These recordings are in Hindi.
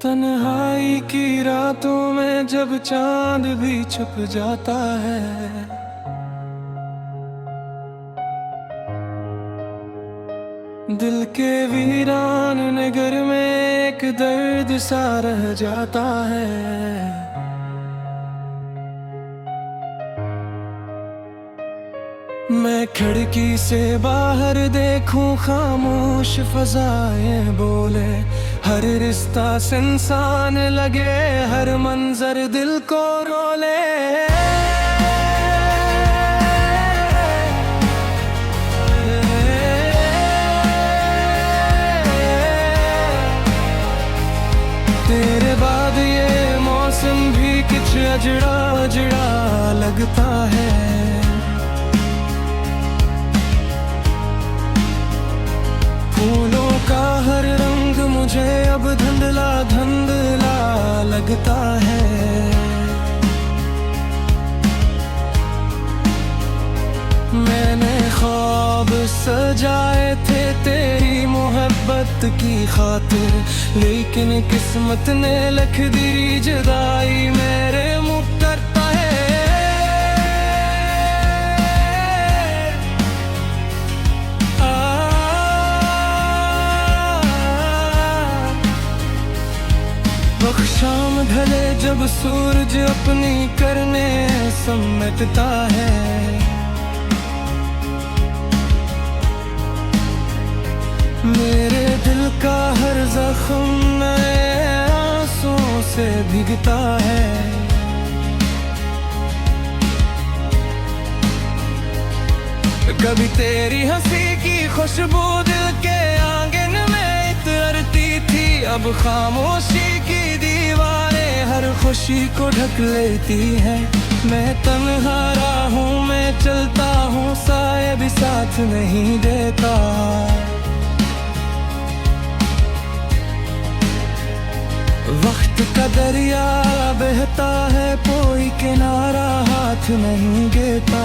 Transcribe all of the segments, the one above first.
तन्हाई की रातों में जब चांद भी छुप जाता है, दिल के वीरान नगर में एक दर्द सा रह जाता है। मैं खिड़की से बाहर देखूं, खामोश फजाएं बोले, हर रिश्ता इंसान लगे, हर मंजर दिल को रोले। तेरे बाद ये मौसम भी कुछ अजड़ा अजड़ा लगता है। फूलों का हर रंग मुझे अब धुंधला धुंधला लगता है। मैंने ख्वाब सजाए थे तेरी मोहब्बत की खातिर, लेकिन किस्मत ने लिख दी जुदाई मेरे मुँह करता है। शाम ढले जब सूरज अपनी करने समेटता है, मेरे दिल का हर जख्म नए आंसुओं से भीगता है। कभी तेरी हंसी की खुशबू दिल के आंगन में इतरती थी, अब खामोशी की दीवारें हर खुशी को ढक लेती है। मैं तन्हा हूँ, मैं चलता हूँ, साए भी साथ नहीं देता। वक्त का दरिया बहता है, कोई किनारा हाथ नहीं देता।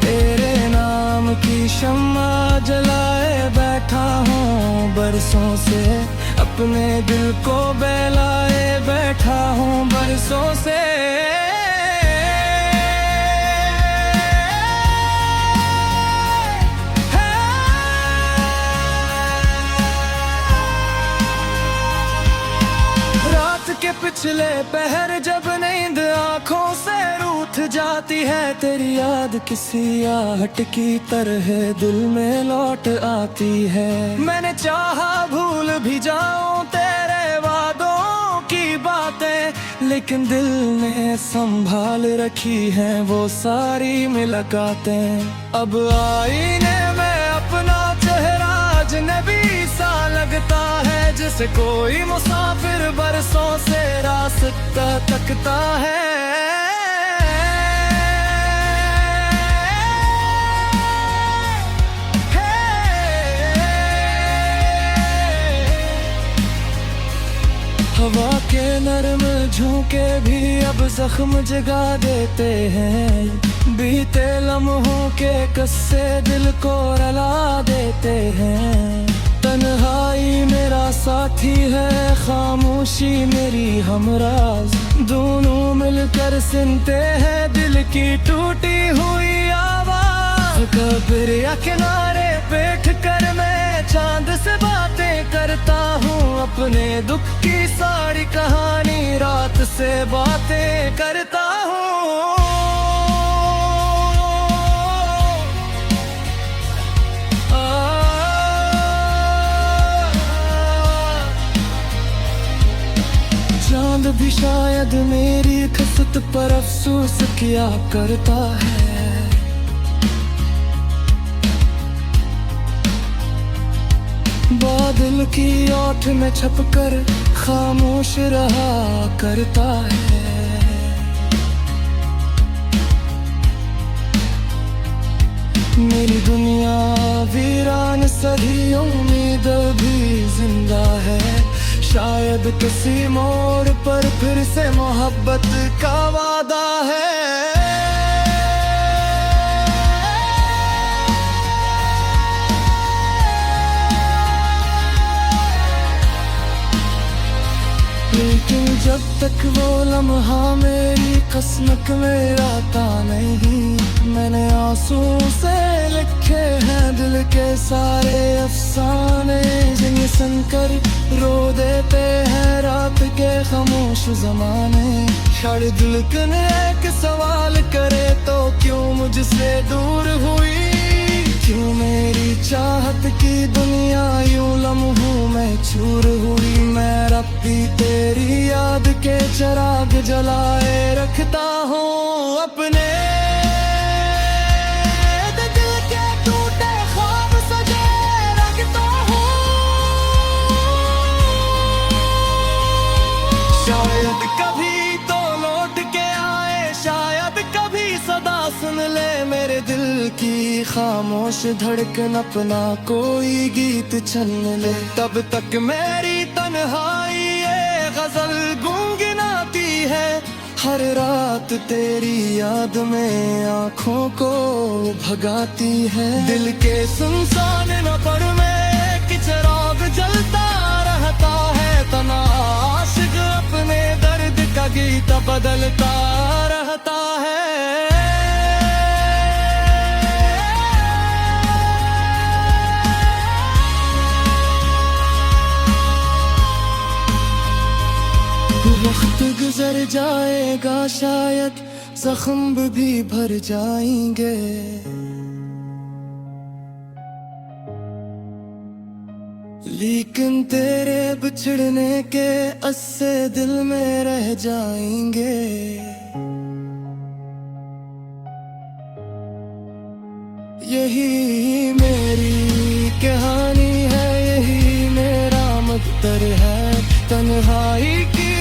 तेरे नाम की शम्मा जलाए बैठा हूँ बरसों से, अपने दिल को बहलाए बैठा हूँ बरसों से। के पिछले पहर जब नींद आंखों से रूठ जाती है, तेरी याद किसी आहट की तरह दिल में लौट आती है। मैंने चाहा भूल भी जाऊं तेरे वादों की बातें, लेकिन दिल ने संभाल रखी है वो सारी मुलाकातें। अब आईने में अपना चेहरा अजनबी सा लगता है, जैसे कोई मुसाफिर बरसों से रास्ता तकता है। हवा के नरम झोंके भी अब जख्म जगा देते हैं, बीते लम्हों के कस्से दिल को रुला देते हैं। तन्हाई मेरा साथी है, खामोशी मेरी हमराज, दोनों मिलकर सुनते हैं दिल की टूटी हुई आवाज। कब्र या किनारे बैठ कर मैं चांद से बातें करता हूँ, अपने दुख की सारी कहानी रात से बातें करता हूँ। चांद भी शायद मेरी खसत पर अफसोस किया करता है। बादल की ओट में छपकर खामोश रहा करता है। मेरी दुनिया वीरान सही, उम्मीद भी जिंदा है, शायद किसी मोड़ पर फिर से मोहब्बत का वादा है। लेकिन जब तक वो लम्हा मेरी किस्मत में आता नहीं, मैंने आंसू से लिखे हैं दिल के सारे अफसाने, जिन्हें सुनकर रो देते हैं रात के खामोश ज़माने। शायद दिल एक सवाल करे तो क्यों मुझसे दूर हुई, क्यों मेरी चाहत की दुनिया यूं लम्हों में चूर हुई। मैं रब भी तेरी याद के चिराग जलाए रखता हूँ अपने दिल के टूटे ख्वाब सजे रखता हूँ। शायद कभी तो लौट के आए, शायद कभी सदा सुन ले मेरे दिल की खामोश धड़कन, अपना कोई गीत छन ले। तब तक मेरी तन्हाई ये गजल गुनगुनाती है, हर रात तेरी याद में आँखों को भगाती है। दिल के सुनसान नफर में एक चिराग जलता रहता है, तना आशिक अपने दर्द का गीत बदलता रहता है। वक्त गुजर जाएगा शायद जख्म भी भर जाएंगे, लेकिन तेरे बिछड़ने के अस्से दिल में रह जाएंगे। यही मेरी कहानी है, यही मेरा मुक्तर है, तन्हाई की